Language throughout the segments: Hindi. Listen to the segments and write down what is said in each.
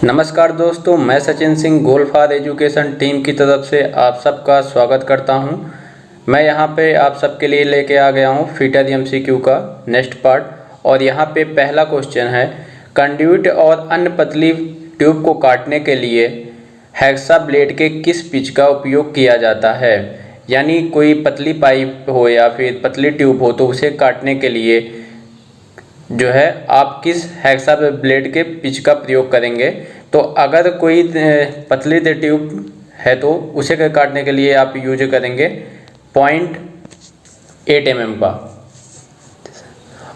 नमस्कार दोस्तों, मैं सचिन सिंह गोल्फार एजुकेशन टीम की तरफ से आप सबका स्वागत करता हूं। मैं यहां पे आप सबके लिए लेके आ गया हूं फीटर एमसीक्यू का नेक्स्ट पार्ट। और यहां पे पहला क्वेश्चन है, कंड्यूट और अन्य पतली ट्यूब को काटने के लिए हेक्सा ब्लेड के किस पिच का उपयोग किया जाता है। यानी कोई पतली पाइप हो या फिर पतली ट्यूब हो तो उसे काटने के लिए जो है आप किस हेक्सा ब्लेड के पिच का प्रयोग करेंगे। तो अगर कोई पतली ट्यूब है तो उसे काटने के लिए आप यूज करेंगे 0.8 mm का।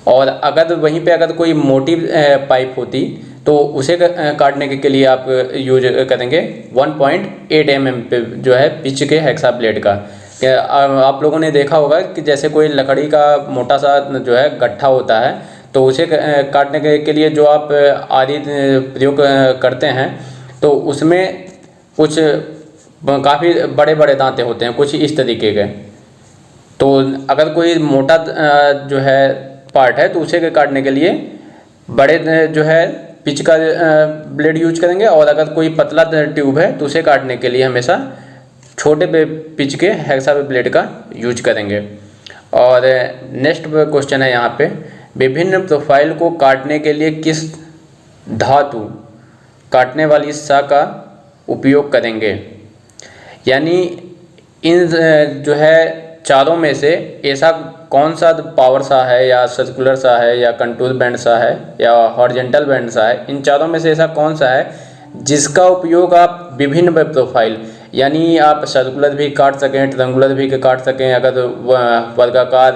और अगर वहीं पे अगर कोई मोटी पाइप होती तो उसे काटने के लिए आप यूज करेंगे 1.8 mm पे जो है पिच के हेक्सा ब्लेड का। आप लोगों ने देखा होगा कि जैसे कोई लकड़ी का मोटा सा जो है गट्ठा होता है तो उसे काटने के लिए जो आप आदि प्रयोग करते हैं तो उसमें कुछ काफ़ी बड़े बड़े दांते होते हैं, कुछ इस तरीके के। तो अगर कोई मोटा जो है पार्ट है तो उसे काटने के लिए बड़े जो है पिच का ब्लेड यूज करेंगे, और अगर कोई पतला ट्यूब है तो उसे काटने के लिए हमेशा छोटे पिच के हेक्सा ब्लेड का यूज करेंगे। और नेक्स्ट क्वेश्चन है यहाँ पे, विभिन्न प्रोफाइल को काटने के लिए किस धातु काटने वाली सा का उपयोग करेंगे। यानी इन जो है चारों में से ऐसा कौन सा पावर सा है या सर्कुलर सा है या कंटूर बैंड सा है या हॉरिजॉन्टल बैंड सा है, इन चारों में से ऐसा कौन सा है जिसका उपयोग आप विभिन्न प्रोफाइल यानी आप सर्कुलर भी काट सकें, ट्रायंगुलर भी काट सकें, अगर वर्गाकार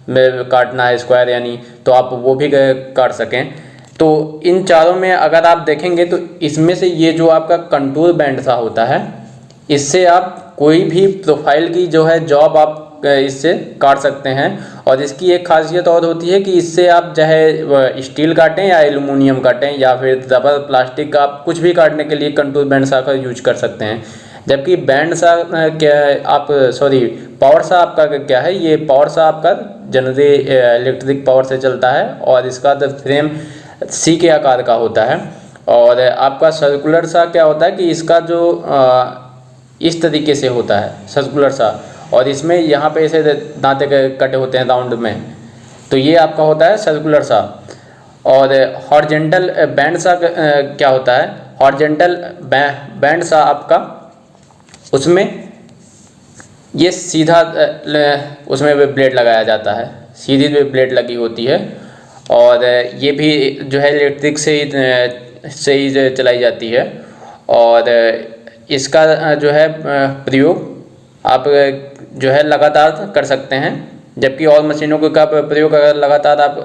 में काटना है स्क्वायर यानी तो आप वो भी काट सकें। तो इन चारों में अगर आप देखेंगे तो इसमें से ये जो आपका कंटूर बैंड सा होता है इससे आप कोई भी प्रोफाइल की जो है जॉब आप इससे काट सकते हैं। और इसकी एक खासियत और होती है कि इससे आप चाहे स्टील काटें या एल्युमिनियम काटें या फिर रबर प्लास्टिक का आप कुछ भी काटने के लिए कंटूर बैंड सा का यूज कर सकते हैं। जबकि बैंड सा क्या आप पावर सा आपका क्या है, ये पावर सा आपका जनरली इलेक्ट्रिक पावर से चलता है और इसका फ्रेम सी के आकार का होता है। और आपका सर्कुलर सा क्या होता है कि इसका जो इस तरीके से होता है सर्कुलर सा, और इसमें यहाँ पे ऐसे दांते कटे होते हैं राउंड में, तो ये आपका होता है सर्कुलर सा। और हॉरिजॉन्टल बैंड सा क्या होता है, हॉरिजॉन्टल बैंड सा आपका उसमें ये सीधा उसमें ब्लेड लगाया जाता है, सीधी ब्लेड लगी होती है। और ये भी जो है इलेक्ट्रिक से ही चलाई जाती है। और इसका जो है प्रयोग आप जो है लगातार कर सकते हैं, जबकि और मशीनों का प्रयोग अगर लगातार आप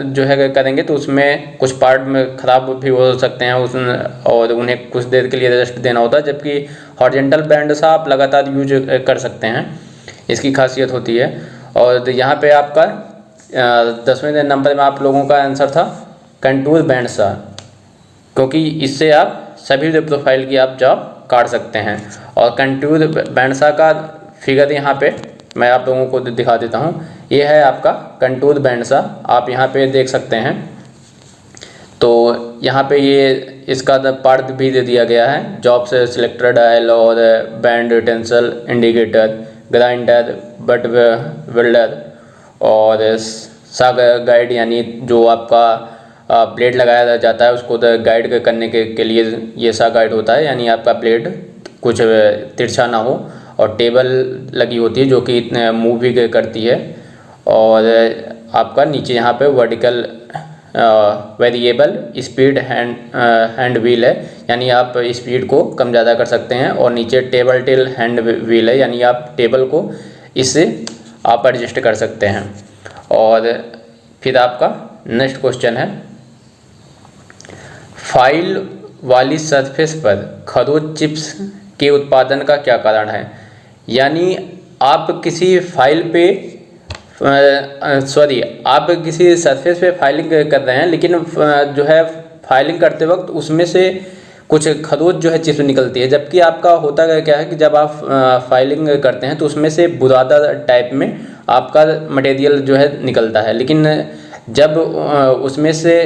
जो है करेंगे तो उसमें कुछ पार्ट में ख़राब भी हो सकते हैं और उन्हें कुछ देर के लिए रेस्ट देना होता है। जबकि हॉरिजॉन्टल बैंड सा आप लगातार यूज कर सकते हैं, इसकी खासियत होती है। और यहाँ पे आपका 10वें नंबर में आप लोगों का आंसर था कंटूर बैंड सा, क्योंकि इससे आप सभी प्रोफाइल की आप जॉब काट सकते हैं। और कंटूर बैंड सा का फिगर यहाँ पे मैं आप लोगों को दिखा देता हूँ। ये है आपका कंटूर बैंड सा, आप यहाँ पे देख सकते हैं। तो यहाँ पे ये इसका पार्ट भी दे दिया गया है, जॉब से सिलेक्टर डायल और band tensile indicator, grinder, but welder और सा गाइड, यानी जो आपका ब्लेड लगाया जाता है उसको गाइड करने के लिए ये सा गाइड होता है, यानी आपका ब्लेड कुछ तिरछा ना हो। और टेबल लगी होती है जो कि मूव भी करती है। और आपका नीचे यहाँ पे vertical variable speed hand wheel है, यानी आप स्पीड को कम ज़्यादा कर सकते हैं। और नीचे टेबल टिल हैंड व्हील है, यानी आप टेबल को इससे आप एडजस्ट कर सकते हैं। और फिर आपका नेक्स्ट क्वेश्चन है, फाइल वाली सरफेस पर खरोंच चिप्स के उत्पादन का क्या कारण है। यानी आप किसी फाइल पे आप किसी सरफेस पे फाइलिंग कर रहे हैं, लेकिन जो है फाइलिंग करते वक्त उसमें से कुछ खरोंच जो है चिप्स निकलती है। जबकि आपका होता क्या है कि जब आप फाइलिंग करते हैं तो उसमें से बुरादा टाइप में आपका मटेरियल जो है निकलता है, लेकिन जब उसमें से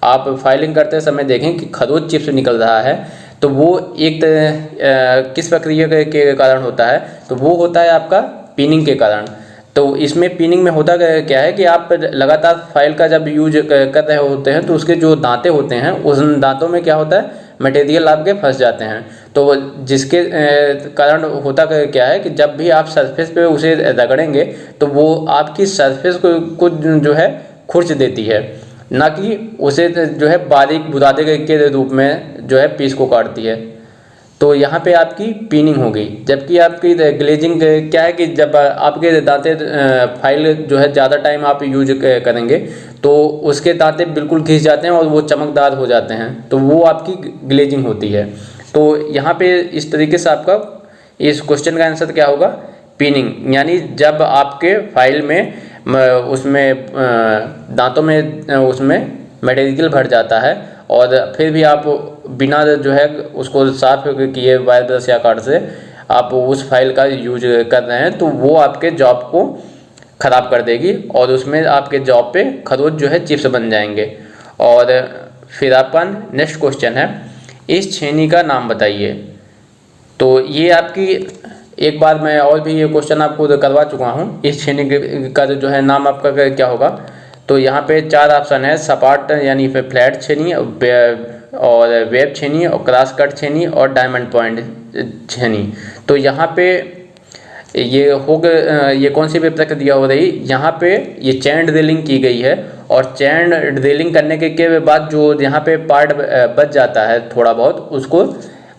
आप फाइलिंग करते समय देखें कि खरोंच चिप्स निकल रहा है, तो वो एक किस प्रक्रिया के कारण होता है, तो वो होता है आपका पिनिंग के कारण। तो इसमें पिनिंग में होता क्या है कि आप लगातार फाइल का जब यूज कर रहे होते हैं तो उसके जो दांते होते हैं उन दांतों में क्या होता है, मटेरियल आपके फंस जाते हैं। तो जिसके कारण होता क्या है कि जब भी आप सरफेस पे उसे रगड़ेंगे तो वो आपकी सरफेस को जो है खुरच देती है, ना कि उसे जो है बारीक बुरादे के रूप में जो है पीस को काटती है। तो यहाँ पे आपकी पिनिंग हो गई। जबकि आपकी ग्लेजिंग क्या है कि जब आपके दांते फाइल जो है ज़्यादा टाइम आप यूज करेंगे तो उसके दांते बिल्कुल घिस जाते हैं और वो चमकदार हो जाते हैं, तो वो आपकी ग्लेजिंग होती है। तो यहाँ पे इस तरीके से आपका इस क्वेश्चन का आंसर क्या होगा, पिनिंग। यानी जब आपके फाइल में उसमें दांतों में उसमें मटेरियल भर जाता है और फिर भी आप बिना जो है उसको साफ किए वायर ब्रश या कार्ड से आप उस फाइल का यूज कर रहे हैं, तो वो आपके जॉब को ख़राब कर देगी और उसमें आपके जॉब पे खरोंच जो है चिप्स बन जाएंगे। और फिर आपका नेक्स्ट क्वेश्चन है, इस छेनी का नाम बताइए। तो ये आपकी एक बार मैं और भी ये क्वेश्चन आपको करवा चुका हूँ। इस छेनी का जो है नाम आपका क्या होगा, तो यहाँ पे 4 ऑप्शन है, सपाट यानी फिर फ्लैट छेनी और वेब छेनी और क्रॉस कट छेनी और डायमंड पॉइंट छेनी। तो यहाँ पे ये कौन सी प्रक्रिया हो रही, यहाँ पे ये चैन ड्रिलिंग की गई है और चैन ड्रिलिंग करने के बाद जो यहाँ पे पार्ट बच जाता है थोड़ा बहुत, उसको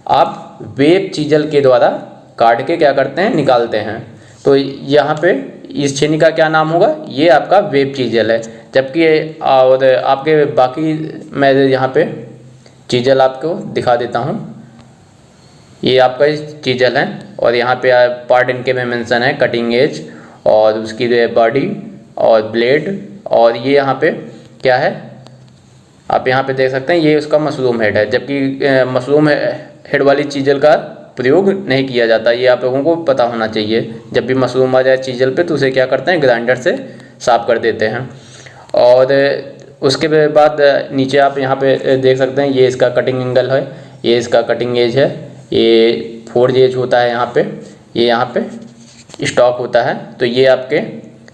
आप वेब चीजल के द्वारा काट के क्या करते हैं, निकालते हैं। तो यहाँ पे इस छेनी का क्या नाम होगा, ये आपका वेब चीजल है। जबकि और आपके बाकी मैं यहाँ पे चीजल आपको दिखा देता हूँ। ये आपका चीजल है और यहाँ पे पार्ट इनके में मेंशन है, कटिंग एज और उसकी बॉडी और ब्लेड, और ये यहाँ पे क्या है आप यहाँ पे देख सकते हैं, ये उसका मशरूम हेड है। जबकि मशरूम हेड वाली चीजल का प्रयोग नहीं किया जाता, ये आप लोगों को पता होना चाहिए। जब भी मशरूम आ जाए चीजल पे तो उसे क्या करते हैं, ग्राइंडर से साफ कर देते हैं। और उसके बाद नीचे आप यहाँ पे देख सकते हैं, ये इसका कटिंग एंगल है, ये इसका कटिंग एज है, ये 4 एज होता है यहाँ पे, ये यहाँ पे स्टॉक होता है। तो ये आपके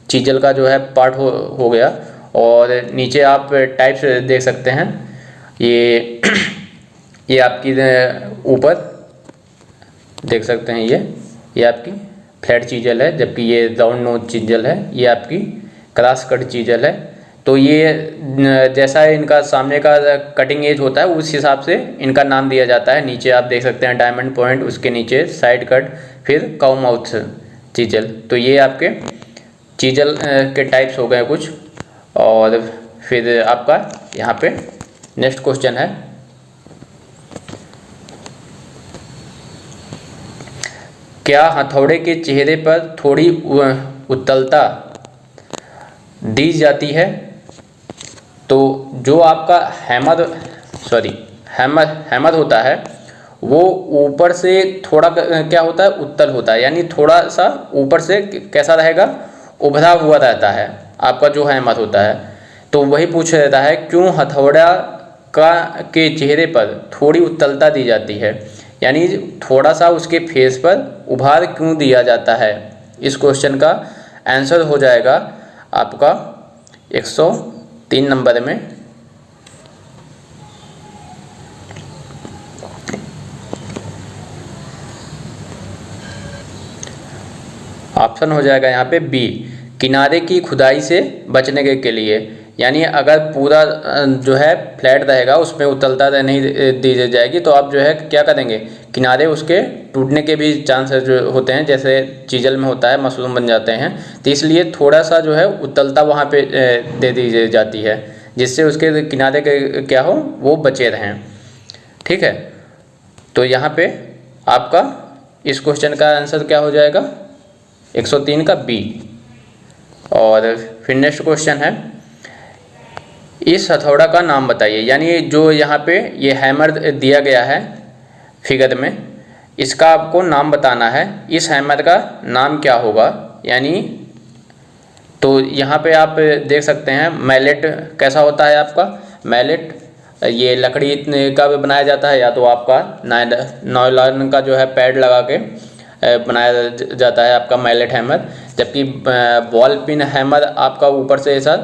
चीजल का जो है पार्ट हो गया। और नीचे आप टाइप्स देख सकते हैं, ये आपकी ऊपर देख सकते हैं, ये आपकी फ्लैट चीजल है, जबकि ये राउंड नोज चीजल है, ये आपकी क्रॉस कट चीजल है। तो ये जैसा इनका सामने का कटिंग एज होता है उस हिसाब से इनका नाम दिया जाता है। नीचे आप देख सकते हैं डायमंड पॉइंट, उसके नीचे साइड कट, फिर काउ माउथ चीजल। तो ये आपके चीजल के टाइप्स हो गए कुछ। और फिर आपका यहाँ पे नेक्स्ट क्वेश्चन है, क्या हथौड़े के चेहरे पर थोड़ी उत्तलता दी जाती है? तो जो आपका हैमर होता है वो ऊपर से थोड़ा क्या होता है, उत्तल होता है, यानी थोड़ा सा ऊपर से कैसा रहेगा, उभरा हुआ रहता है आपका जो हैमर होता है। तो वही पूछ रहता है, क्यों हथौड़ा के चेहरे पर थोड़ी उत्तलता दी जाती है, यानी थोड़ा सा उसके फेस पर उभार क्यों दिया जाता है। इस क्वेश्चन का आंसर हो जाएगा आपका 103 नंबर में। ऑप्शन हो जाएगा यहाँ पे बी, किनारे की खुदाई से बचने के लिए। यानी अगर पूरा जो है फ्लैट रहेगा उसमें उतलता नहीं दी जाएगी तो आप जो है क्या करेंगे, किनारे उसके टूटने के भी चांसेस जो होते हैं, जैसे चीजल में होता है मशरूम बन जाते हैं। तो इसलिए थोड़ा सा जो है उतलता वहाँ पे दे दी जाती है, जिससे उसके किनारे के क्या हो वो बचे रहें। ठीक है, तो यहाँ पे आपका इस क्वेश्चन का आंसर क्या हो जाएगा, 103 का बी। और फिर नेक्स्ट क्वेश्चन है, इस हथौड़ा का नाम बताइए। यानी जो यहाँ पे ये हैमर दिया गया है फिगर में, इसका आपको नाम बताना है। इस हैमर का नाम क्या होगा, यानी तो यहाँ पे आप देख सकते हैं मैलेट कैसा होता है आपका, मैलेट, ये लकड़ी का भी बनाया जाता है, या तो आपका नायलॉन का जो है पैड लगा के बनाया जाता है आपका मैलेट हैमर। जबकि बॉल पिन हैमर आपका ऊपर से ऐसा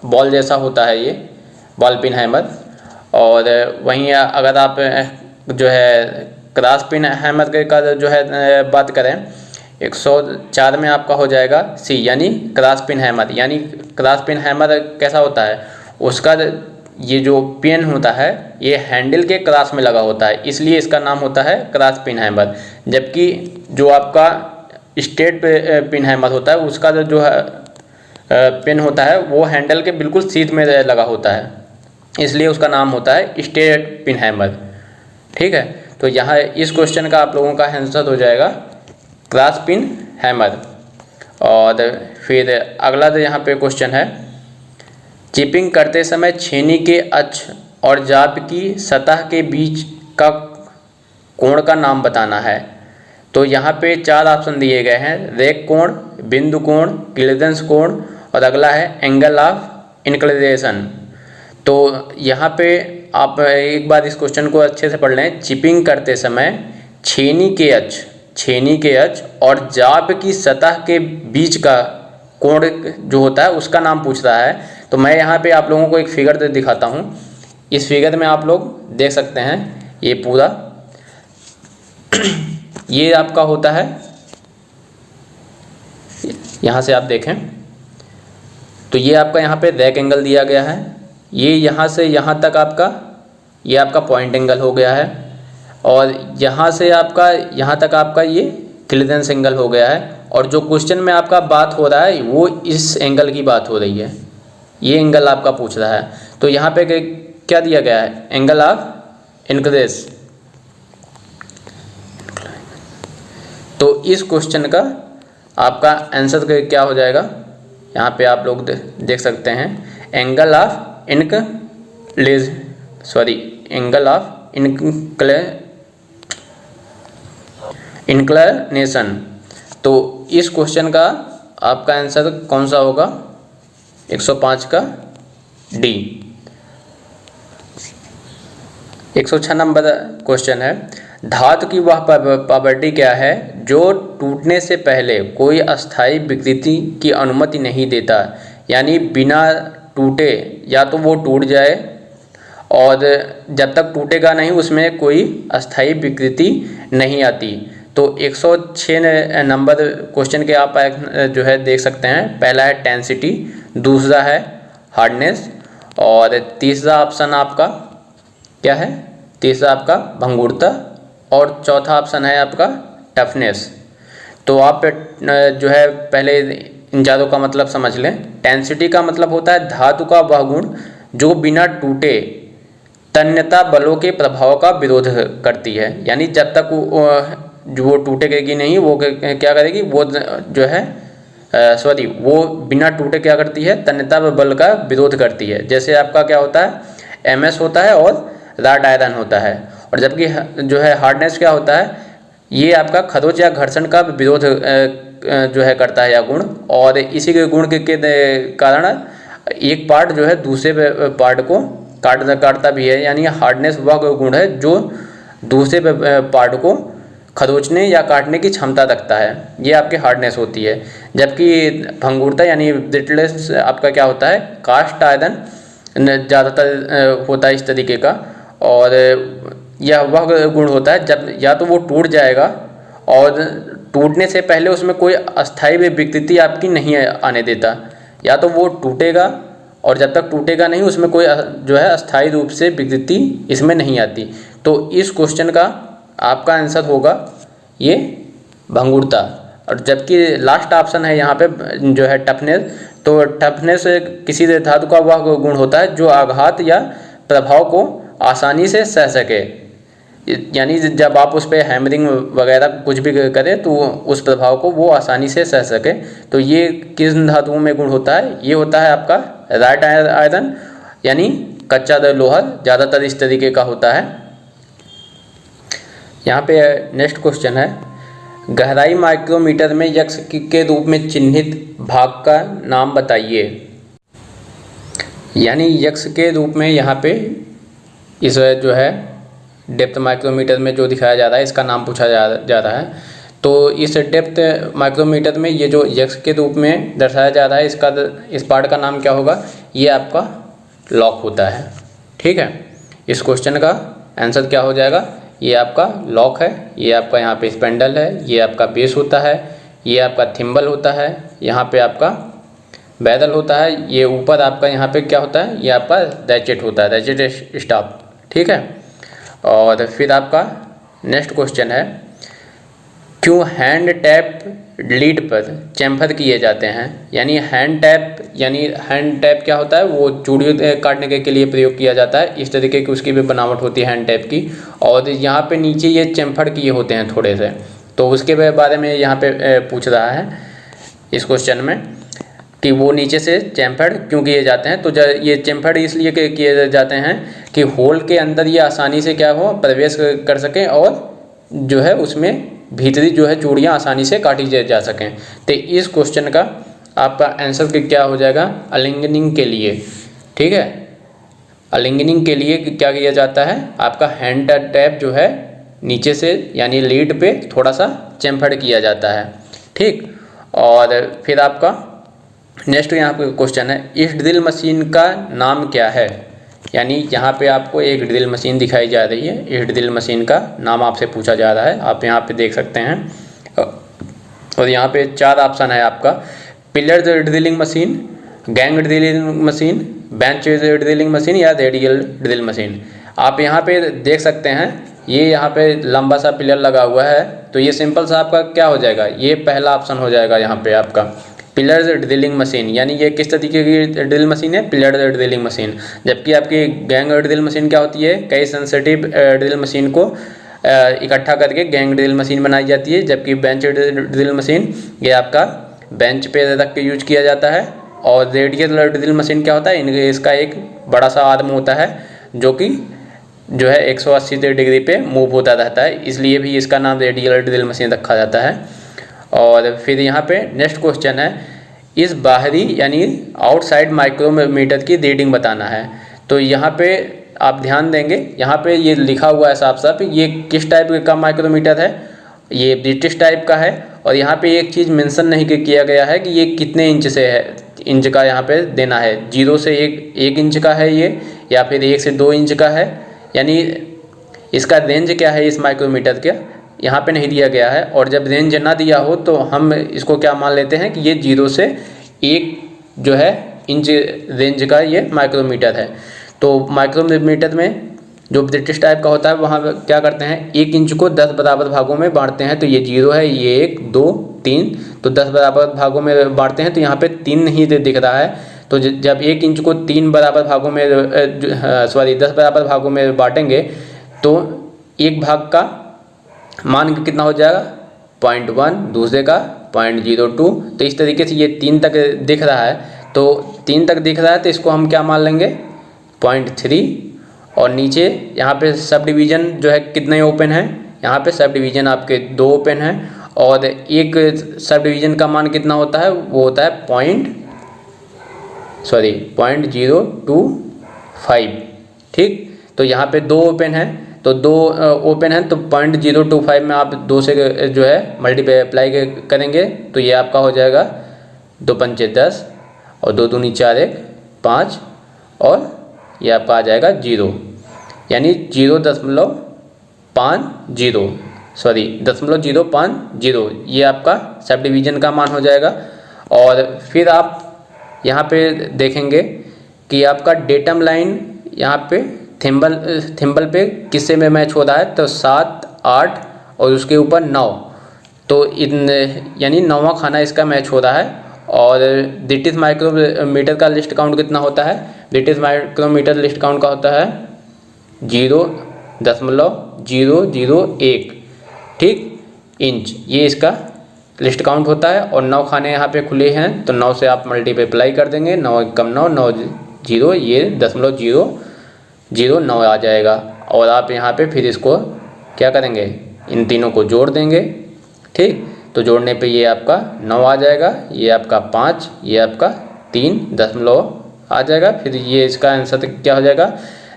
बॉल जैसा होता है, ये बॉल पिन हैमर। और वहीं अगर आप जो है क्रॉस पिन हैमर का जो है बात करें, 104 में आपका हो जाएगा सी, यानी क्रॉस पिन हैमर। यानी क्रॉस पिन हैमर कैसा होता है, उसका ये जो पिन होता है ये हैंडल के क्रॉस में लगा होता है, इसलिए इसका नाम होता है क्रॉस पिन हैमर। जबकि जो आपका स्ट्रेट पिन हैमर होता है, उसका जो है पिन होता है वो हैंडल के बिल्कुल सीध में लगा होता है, इसलिए उसका नाम होता है स्ट्रेट पिन हैमर। ठीक है, तो यहाँ इस क्वेश्चन का आप लोगों का आंसर हो जाएगा क्रॉस पिन हैमर। और फिर अगला जो यहाँ पे क्वेश्चन है, चिपिंग करते समय छेनी के अक्ष और जाप की सतह के बीच का कोण का नाम बताना है। तो यहाँ पे 4 ऑप्शन दिए गए हैं, रेख कोण, बिंदु कोण, क्लीवेंस कोण और अगला है एंगल ऑफ इंक्लिनेशन। तो यहाँ पे आप एक बार इस क्वेश्चन को अच्छे से पढ़ लें। चिपिंग करते समय छेनी के अक्ष और जाप की सतह के बीच का कोण जो होता है उसका नाम पूछ रहा है। तो मैं यहाँ पे आप लोगों को एक फिगर दिखाता हूँ। इस फिगर में आप लोग देख सकते हैं ये पूरा ये आपका होता है, यहाँ से आप देखें तो ये आपका यहाँ पे रेक एंगल दिया गया है। ये यहाँ से यहाँ तक आपका ये आपका पॉइंट एंगल हो गया है, और यहाँ से आपका यहाँ तक आपका ये क्लीवेंस एंगल हो गया है। और जो क्वेश्चन में आपका बात हो रहा है वो इस एंगल की बात हो रही है, ये एंगल आपका पूछ रहा है। तो यहाँ पे क्या दिया गया है, एंगल ऑफ इंक्रीज। तो इस क्वेश्चन का आपका आंसर क्या हो जाएगा, यहाँ पे आप लोग देख सकते हैं एंगल ऑफ इंक्लिनेशन। तो इस क्वेश्चन का आपका आंसर कौन सा होगा, 105 का डी। 106 नंबर क्वेश्चन है, धातु की वह प्रॉपर्टी क्या है जो टूटने से पहले कोई अस्थायी विकृति की अनुमति नहीं देता। यानी बिना टूटे या तो वो टूट जाए और जब तक टूटेगा नहीं उसमें कोई अस्थायी विकृति नहीं आती। तो 106 नंबर क्वेश्चन के आप जो है देख सकते हैं, पहला है टेंसिटी, दूसरा है हार्डनेस और तीसरा ऑप्शन आपका क्या है, तीसरा आपका भंगुरता और चौथा ऑप्शन है आपका टफनेस। तो आप जो है पहले इन चारों का मतलब समझ लें। टेंसिटी का मतलब होता है धातु का वह गुण जो बिना टूटे तन्यता बलों के प्रभाव का विरोध करती है। यानी जब तक वो टूटेगी नहीं, वो क्या करेगी, वो जो है वो बिना टूटे क्या करती है, तन्यता बल का विरोध करती है। जैसे आपका क्या होता है, MS होता है और रॉड आयरन होता है। और जबकि जो है हार्डनेस क्या होता है, ये आपका खरोंच या घर्षण का विरोध जो है करता है या गुण। और इसी के गुण के कारण एक पार्ट जो है दूसरे पार्ट को काटता भी है। यानी हार्डनेस वह गुण है जो दूसरे पार्ट को खरोंचने या काटने की क्षमता रखता है, ये आपकी हार्डनेस होती है। जबकि भंगुरता यानी ब्रिटलनेस आपका क्या होता है, कास्ट आयरन ज़्यादातर होता है इस तरीके का। और यह वह गुण होता है जब या तो वो टूट जाएगा और टूटने से पहले उसमें कोई अस्थायी विकृति आपकी नहीं आने देता, या तो वो टूटेगा और जब तक टूटेगा नहीं उसमें कोई जो है अस्थायी रूप से विकृति इसमें नहीं आती। तो इस क्वेश्चन का आपका आंसर होगा ये भंगुरता। और जबकि लास्ट ऑप्शन है यहाँ पे जो है टफनेस। तो टफनेस किसी धातु का वह गुण होता है जो आघात या प्रभाव को आसानी से सह सके। यानी जब आप उस पर हैमरिंग वगैरह कुछ भी करें तो उस प्रभाव को वो आसानी से सह सके। तो ये किस धातुओं में गुण होता है, ये होता है आपका रॉड आयरन यानी कच्चा लोहा, ज़्यादातर इस तरीके का होता है। यहाँ पे नेक्स्ट क्वेश्चन है, गहराई माइक्रोमीटर में यक्ष के रूप में चिन्हित भाग का नाम बताइए। यानी यक्स के रूप में यहाँ पे इस जो है डेप्थ माइक्रोमीटर में जो दिखाया जा रहा है इसका नाम पूछा जा रहा है। तो इस डेप्थ माइक्रोमीटर में ये जो यक्स के रूप में दर्शाया जा रहा है इस पार्ट का नाम क्या होगा, ये आपका लॉक होता है। ठीक है, इस क्वेश्चन का आंसर क्या हो जाएगा, ये आपका लॉक है, ये आपका यहाँ पे स्पेंडल है, ये आपका बेस होता है, ये आपका थिम्बल होता है, यहाँ पे आपका बैरल होता है, ये ऊपर आपका यहाँ पे क्या होता है, ये आपका रैचेट होता है, रैचेट स्टॉप। ठीक है, और फिर आपका नेक्स्ट क्वेश्चन है, क्यों हैंड टैप लीड पर चैम्फर किए जाते हैं। यानी हैंड टैप क्या होता है, वो चूड़ी काटने के लिए प्रयोग किया जाता है। इस तरीके की उसकी भी बनावट होती है हैंड टैप की, और यहाँ पे नीचे ये चैम्फर किए होते हैं थोड़े से, तो उसके बारे में यहाँ पे पूछ रहा है इस क्वेश्चन में कि वो नीचे से चैम्फर्ड क्यों किए जाते हैं। तो ये चैम्फर्ड इसलिए किए जाते हैं कि होल के अंदर ये आसानी से क्या हो प्रवेश कर सकें और जो है उसमें भीतरी जो है चूड़ियाँ आसानी से काटी जा सकें। तो इस क्वेश्चन का आपका आंसर क्या हो जाएगा, अलिंगनिंग के लिए। ठीक है, अलिंगनिंग के लिए क्या किया जाता है, आपका हैंड टैप जो है नीचे से यानी लीड पे थोड़ा सा चैम्फर्ड किया जाता है। ठीक, और फिर आपका नेक्स्ट यहाँ पे क्वेश्चन है, इस ड्रिल मशीन का नाम क्या है। यानी यहाँ पे आपको एक ड्रिल मशीन दिखाई जा रही है, इस ड्रिल मशीन का नाम आपसे पूछा जा रहा है, आप यहाँ पे देख सकते हैं। और यहाँ पे 4 ऑप्शन है आपका, pillar drilling machine, gang drilling machine, bench drilling machine या रेडियल ड्रिल मशीन। आप यहाँ पे देख सकते हैं ये यहाँ पे लंबा सा पिलर लगा हुआ है, तो ये सिंपल सा आपका क्या हो जाएगा, ये पहला ऑप्शन हो जाएगा यहाँ पे आपका पिलर ड्रिलिंग मशीन। यानी ये किस तरीके की ड्रिल मशीन है, पिलर ड्रिलिंग मशीन। जबकि आपकी गैंग ड्रिल मशीन क्या होती है, कई सेंसिटिव ड्रिल मशीन को इकट्ठा करके गैंग ड्रिल मशीन बनाई जाती है। जबकि बेंच ड्रिल मशीन ये आपका बेंच पे रख के यूज किया जाता है। और रेडियल ड्रिल मशीन क्या होता है, इसका एक बड़ा सा आर्म होता है जो कि जो है 180 डिग्री पे मूव होता रहता है, इसलिए भी इसका नाम रेडियल ड्रिल मशीन रखा जाता है। और फिर यहाँ पे नेक्स्ट क्वेश्चन है, इस बाहरी यानी आउटसाइड माइक्रोमीटर की रीडिंग बताना है। तो यहाँ पे आप ध्यान देंगे, यहाँ पे ये लिखा हुआ है साफ साफ ये किस टाइप का माइक्रोमीटर है, ये ब्रिटिश टाइप का है। और यहाँ पे एक चीज़ मेंशन नहीं किया गया है कि ये कितने इंच से है, इंच का यहाँ पे देना है, 0 से 1 इंच का है ये, या फिर 1 से 2 इंच का है। यानी इसका रेंज क्या है इस माइक्रोमीटर का यहाँ पे नहीं दिया गया है। और जब रेंज ना दिया हो तो हम इसको क्या मान लेते हैं कि ये 0 से 1 जो है इंच रेंज का ये माइक्रोमीटर है। तो माइक्रोमीटर में जो ब्रिटिश टाइप का होता है वहाँ क्या करते हैं, 1 इंच को 10 बराबर भागों में बांटते हैं। तो ये 0 है, ये 1 2 3, तो 10 बराबर भागों में बांटते हैं। तो यहाँ पे 3 नहीं दिख रहा है, तो जब 1 इंच को 3 बराबर भागों में 10 बराबर भागों में बांटेंगे तो एक भाग का मान कितना हो जाएगा 0.1, दूसरे का 0.02। तो इस तरीके से ये 3 तक दिख रहा है, तो 3 तक दिख रहा है तो इसको हम क्या मान लेंगे 0.3। और नीचे यहाँ पे सब डिवीज़न जो है कितने ओपन है, यहाँ पे सब डिवीज़न आपके 2 ओपन है। और एक सब डिवीज़न का मान कितना होता है, वो होता है 0.025। ठीक, तो यहाँ पे 2 ओपन है, तो 2 ओपन है तो 0.025 में आप 2 से जो है मल्टीप्लाई करेंगे तो ये आपका हो जाएगा 2 पंचे 10 और 2 दूनी 4 1 5 और ये आपका आ जाएगा 0, यानी 0.050 ये आपका सब डिवीज़न का मान हो जाएगा। और फिर आप यहाँ पे देखेंगे कि आपका डेटम लाइन यहाँ पे थिम्बल पे किससे में मैच हो रहा है, तो 7 8 और उसके ऊपर 9, तो यानी 9वां खाना इसका मैच हो रहा है। और ब्रिटिश माइक्रोमीटर का लिस्ट काउंट कितना होता है, ब्रिटिश माइक्रोमीटर लिस्ट काउंट का होता है 0.001 ठीक इंच, ये इसका लिस्ट काउंट होता है। और 9 खाने यहाँ पे खुले हैं तो 9 से आप मल्टीप्लाई कर देंगे, 9 कम 9 9 0, ये 0.009 आ जाएगा। और आप यहाँ पे फिर इसको क्या करेंगे, इन तीनों को जोड़ देंगे। ठीक, तो जोड़ने पे ये आपका 9 आ जाएगा, ये आपका 5, ये आपका 3.8 आ जाएगा। फिर ये इसका आंसर क्या हो जाएगा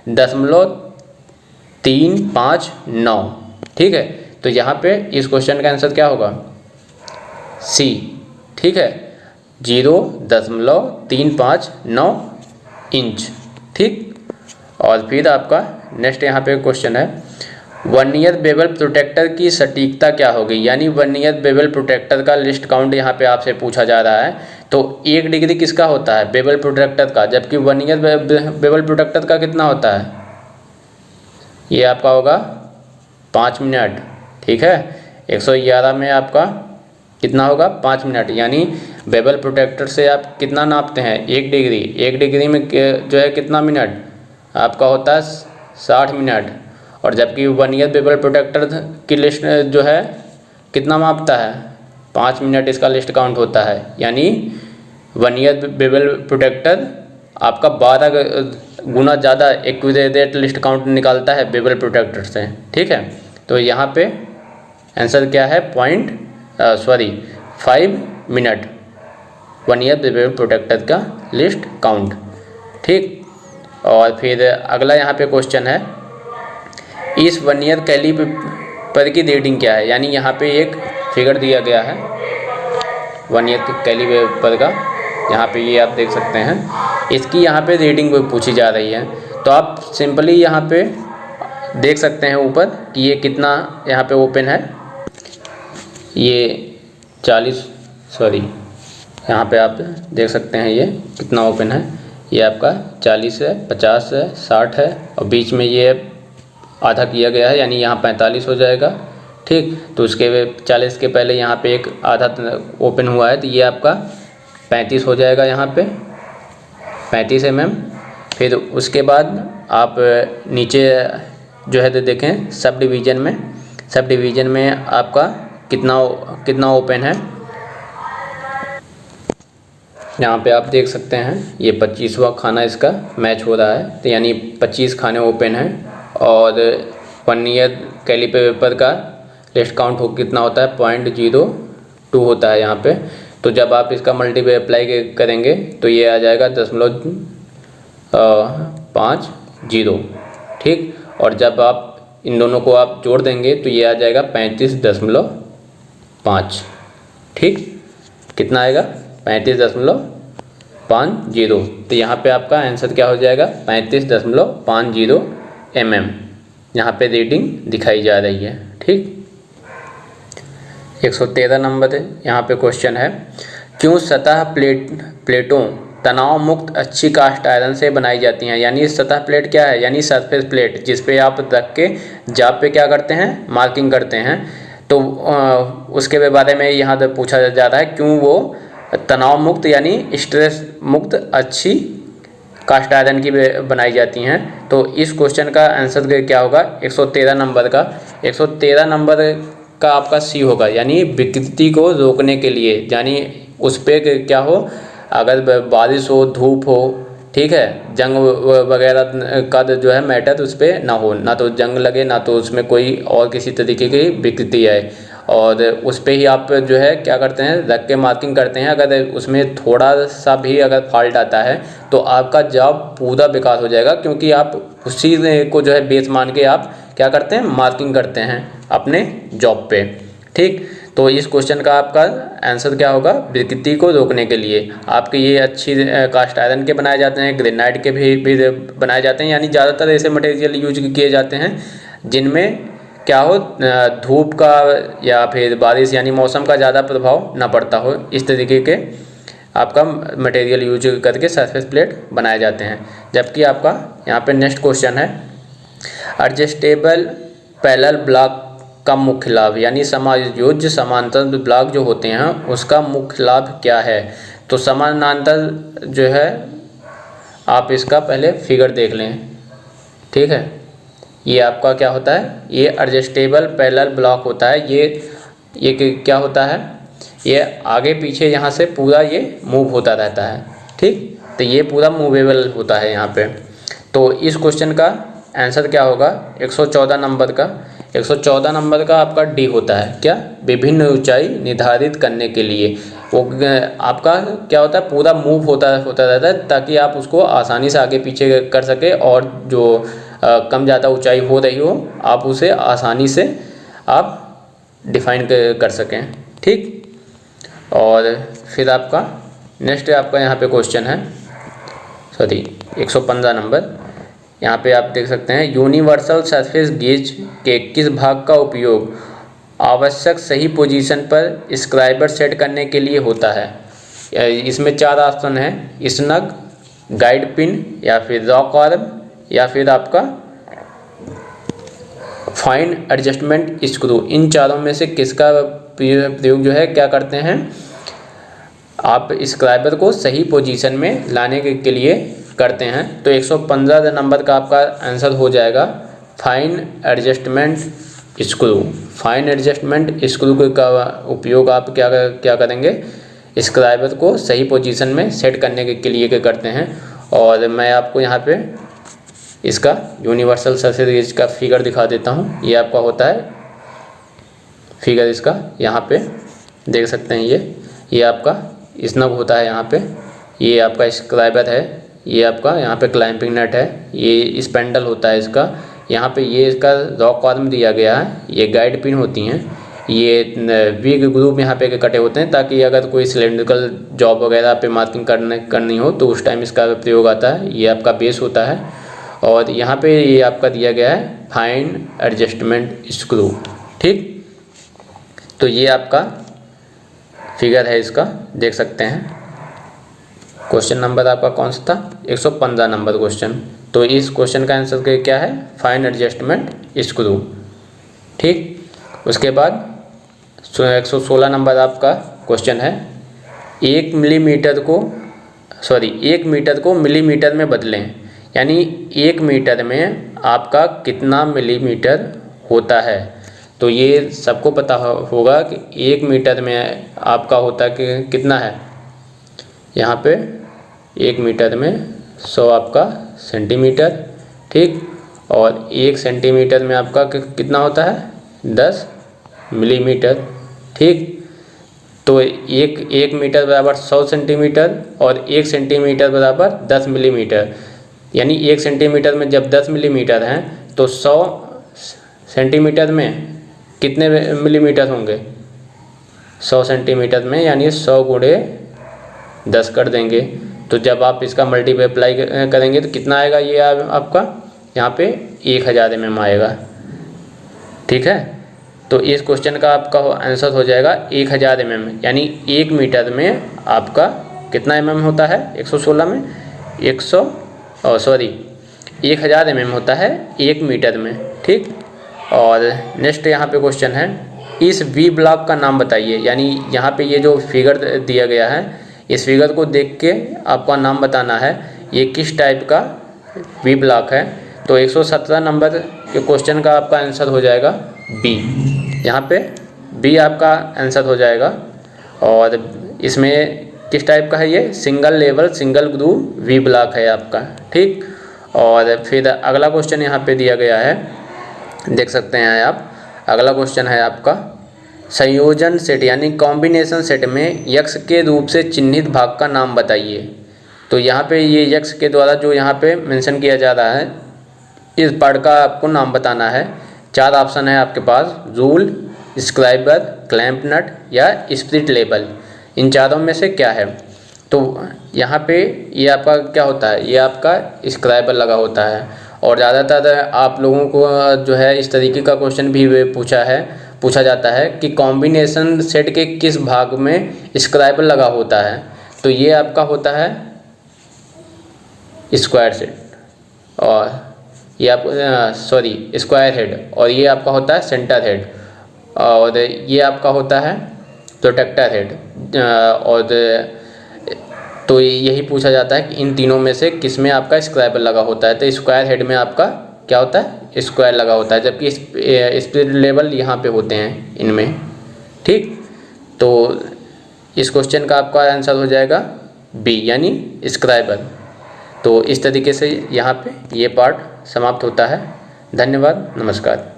0.359। ठीक है, तो यहाँ पे इस क्वेश्चन का आंसर क्या होगा सी। ठीक है, 0.359 इंच। ठीक, और फिर आपका नेक्स्ट यहाँ पे क्वेश्चन है वर्नियर बेवल प्रोटेक्टर की सटीकता क्या होगी। यानी वर्नियर बेवल प्रोटेक्टर का लिस्ट काउंट यहाँ पे आपसे पूछा जा रहा है। तो 1 डिग्री किसका होता है बेवल प्रोटेक्टर का, जबकि वर्नियर बेवल प्रोटेक्टर का कितना होता है, ये आपका होगा 5 मिनट। ठीक है, 111 में आपका कितना होगा 5 मिनट। यानी बेवल प्रोटेक्टर से आप कितना नापते हैं 1 डिग्री। 1 डिग्री में जो है कितना मिनट आपका होता है 60 मिनट। और जबकि वर्नियर बेवल प्रोटेक्टर की लिस्ट जो है कितना मापता है 5 मिनट, इसका लिस्ट काउंट होता है। यानी वर्नियर बेवल प्रोटेक्टर आपका 12 गुना ज़्यादा एक्यूरेट लिस्ट काउंट निकालता है बेवल प्रोटेक्टर से। ठीक है, तो यहाँ पे आंसर क्या है 5 मिनट वर्नियर बेवल प्रोटेक्टर का लिस्ट काउंट। ठीक, और फिर अगला यहाँ पे क्वेश्चन है इस वर्नियर कैलिपर की रीडिंग क्या है। यानी यहाँ पे एक फिगर दिया गया है वर्नियर कैलिपर का, यहाँ पे ये आप देख सकते हैं, इसकी यहाँ पे रीडिंग पूछी जा रही है। तो आप सिंपली यहाँ पे देख सकते हैं ऊपर कि ये कितना यहाँ पे ओपन है, ये 40 यहाँ पे आप देख सकते हैं ये कितना ओपन है, ये आपका 40 है, 50 है, 60 है और बीच में ये आधा किया गया है, यानी यहाँ 45 हो जाएगा। ठीक, तो उसके 40 के पहले यहाँ पे एक आधा ओपन हुआ है, तो ये आपका 35 हो जाएगा, यहाँ पे 35 mm। फिर उसके बाद आप नीचे जो है तो देखें सब डिवीज़न में आपका कितना ओपन है, यहाँ पे आप देख सकते हैं ये 25वां खाना इसका मैच हो रहा है, तो यानी 25 खाने ओपन हैं। और वर्नियर कैलिपर का लिस्ट काउंट कितना होता है 0.02 होता है यहाँ पे। तो जब आप इसका मल्टीपल अप्लाई करेंगे तो ये आ जाएगा 0.50। ठीक, और जब आप इन दोनों को आप जोड़ देंगे तो ये आ जाएगा 35.5। ठीक, कितना आएगा 35.50। तो यहाँ पे आपका आंसर क्या हो जाएगा 35.50 mm यहाँ पे रीडिंग दिखाई जा रही है। ठीक, 113 नंबर यहाँ पे क्वेश्चन है क्यों सतह प्लेटों तनाव मुक्त अच्छी कास्ट आयरन से बनाई जाती हैं। यानी सतह प्लेट क्या है, यानी सरफेस प्लेट जिस पे आप रख के जाप पे क्या करते हैं मार्किंग करते हैं। तो उसके बारे में यहाँ पर पूछा जा रहा है क्यों वो तनाव मुक्त यानी स्ट्रेस मुक्त अच्छी कास्ट आयरन की बनाई जाती हैं। तो इस क्वेश्चन का आंसर क्या होगा 113 नंबर का। 113 नंबर का आपका सी होगा, यानी विकृति को रोकने के लिए, यानी उस पर क्या हो अगर बारिश हो धूप हो, ठीक है, जंग वगैरह का जो है मैटर उस पर ना हो, ना तो जंग लगे ना तो उसमें कोई और किसी तरीके की विकृति आए, और उस पर ही आप जो है क्या करते हैं रख के मार्किंग करते हैं। अगर उसमें थोड़ा सा भी अगर फॉल्ट आता है तो आपका जॉब पूरा बेकार हो जाएगा, क्योंकि आप उसी को जो है बेस मान के आप क्या करते हैं मार्किंग करते हैं अपने जॉब पे। ठीक, तो इस क्वेश्चन का आपका आंसर क्या होगा विकृति को रोकने के लिए। आपके ये अच्छी कास्ट आयरन के बनाए जाते हैं, ग्रेनाइट के भी बनाए जाते हैं, यानी ज़्यादातर ऐसे मटेरियल यूज किए जाते हैं जिनमें क्या हो धूप का या फिर बारिश यानी मौसम का ज़्यादा प्रभाव ना पड़ता हो। इस तरीके के आपका मटेरियल यूज करके सरफेस प्लेट बनाए जाते हैं। जबकि आपका यहाँ पे नेक्स्ट क्वेश्चन है एडजस्टेबल पैरेलल ब्लॉक का मुख्य लाभ, यानी समायोज्य समांतर ब्लॉक जो होते हैं उसका मुख्य लाभ क्या है। तो समानांतर जो है आप इसका पहले फिगर देख लें। ठीक है, ये आपका क्या होता है, ये एडजस्टेबल पैरेलल ब्लॉक होता है। ये क्या होता है, ये आगे पीछे यहाँ से पूरा ये मूव होता रहता है। ठीक, तो ये पूरा मूवेबल होता है यहाँ पे। तो इस क्वेश्चन का आंसर क्या होगा 114 नंबर का। 114 नंबर का आपका डी होता है क्या, विभिन्न ऊंचाई निर्धारित करने के लिए। वो आपका क्या होता है, पूरा मूव होता रहता है, ताकि आप उसको आसानी से आगे पीछे कर सके, और जो कम ज़्यादा ऊंचाई हो रही हो आप उसे आसानी से आप डिफाइन कर सकें। ठीक। और फिर आपका नेक्स्ट आपका यहाँ पे क्वेश्चन है, सॉरी 115 नंबर। यहाँ पे आप देख सकते हैं, यूनिवर्सल सरफेस गेज के किस भाग का उपयोग आवश्यक सही पोजीशन पर स्क्राइबर सेट करने के लिए होता है। इसमें 4 ऑप्शन है, स्नग, गाइड पिन, या फिर रॉक आर्म, या फिर आपका फाइन एडजस्टमेंट स्क्रू। इन चारों में से किसका प्रयोग जो है क्या करते हैं, आप स्क्राइबर को सही पोजीशन में लाने के लिए करते हैं। तो 115 नंबर का आपका आंसर हो जाएगा fine adjustment screw. Fine adjustment screw का उपयोग आप क्या करेंगे, स्क्राइबर को सही पोजीशन में सेट करने के लिए करते हैं। और मैं आपको यहाँ पे इसका यूनिवर्सल सरफेस गेज का फिगर दिखा देता हूँ। ये आपका होता है फिगर, इसका यहाँ पे देख सकते हैं, ये आपका स्नग होता है यहाँ पे, ये आपका स्क्राइबर है, ये आपका यहाँ पे क्लैंपिंग नट है, ये स्पेंडल होता है इसका, यहाँ पे ये इसका रॉक आर्म दिया गया है, ये गाइड पिन होती हैं, ये वी ग्रुप यहाँ पे कटे होते हैं, ताकि अगर कोई सिलेंड्रिकल जॉब वगैरह पे मार्किंग करनी हो तो उस टाइम इसका प्रयोग आता है। ये आपका बेस होता है, और यहाँ पे ये आपका दिया गया है फाइन एडजस्टमेंट स्क्रू। ठीक। तो ये आपका फिगर है, इसका देख सकते हैं। क्वेश्चन नंबर आपका कौन सा था, 115 नंबर क्वेश्चन। तो इस क्वेश्चन का आंसर क्या है, फाइन एडजस्टमेंट स्क्रू। ठीक। उसके बाद 116 नंबर आपका क्वेश्चन है, 1 मीटर को मिलीमीटर में बदलें। यानी 1 मीटर में आपका कितना मिलीमीटर होता है। तो ये सबको पता होगा कि 1 मीटर में आपका होता कि कितना है, यहाँ पे 1 मीटर में 100 आपका सेंटीमीटर। ठीक। और 1 सेंटीमीटर में आपका कितना होता है, 10 मिलीमीटर। ठीक। तो एक मीटर बराबर 100 सेंटीमीटर, और 1 सेंटीमीटर बराबर 10 मिलीमीटर। यानी 1 सेंटीमीटर में जब 10 मिलीमीटर हैं तो 100 सेंटीमीटर में कितने मिलीमीटर होंगे, 100 सेंटीमीटर में, यानी 100 गुणे 10 कर देंगे। तो जब आप इसका मल्टीप्लाई करेंगे तो कितना आएगा, ये आपका यहाँ पे 1000 mm आएगा। ठीक है। तो इस क्वेश्चन का आपका आंसर हो जाएगा 1000 mm। यानी 1 मीटर में आपका कितना mm होता है, 116 में 1000 mm होता है 1 मीटर में। ठीक। और नेक्स्ट यहाँ पे क्वेश्चन है, इस वी ब्लॉक का नाम बताइए। यानी यहाँ पे ये जो फिगर दिया गया है, इस फिगर को देख के आपका नाम बताना है, ये किस टाइप का वी ब्लॉक है। तो 117 नंबर के क्वेश्चन का आपका आंसर हो जाएगा बी। यहाँ पे बी आपका आंसर हो जाएगा। और इसमें किस टाइप का है, ये single level single groove V block है आपका। ठीक। और फिर अगला क्वेश्चन यहाँ पे दिया गया है, देख सकते हैं आप। अगला क्वेश्चन है आपका, संयोजन सेट यानी कॉम्बिनेशन सेट में यक्स के रूप से चिन्हित भाग का नाम बताइए। तो यहाँ पे ये यक्स के द्वारा जो यहाँ पे मेंशन किया जा रहा है, इस पार्ट का आपको नाम बताना है। 4 ऑप्शन है आपके पास, रूल, स्क्राइबर, क्लैंप नट या स्प्लिट लेबल। इन चारों में से क्या है। तो यहाँ पे ये आपका क्या होता है, ये आपका स्क्राइबर लगा होता है। और ज़्यादातर आप लोगों को जो है इस तरीके का क्वेश्चन भी पूछा जाता है कि कॉम्बिनेशन सेट के किस भाग में स्क्राइबर लगा होता है। तो ये आपका होता है स्क्वायर सेट, और ये आप स्क्वायर हेड, और ये आपका होता है सेंटर हेड, और ये आपका होता है प्रोटेक्टर हेड। और तो यही पूछा जाता है कि इन तीनों में से किस में आपका स्क्राइबर लगा होता है। तो स्क्वायर हेड में आपका क्या होता है, स्क्वायर लगा होता है, जबकि स्प्लिट लेवल यहाँ पे होते हैं इनमें। ठीक। तो इस क्वेश्चन का आपका आंसर हो जाएगा बी, यानी स्क्राइबर। तो इस तरीके से यहाँ पे ये पार्ट समाप्त होता है। धन्यवाद, नमस्कार।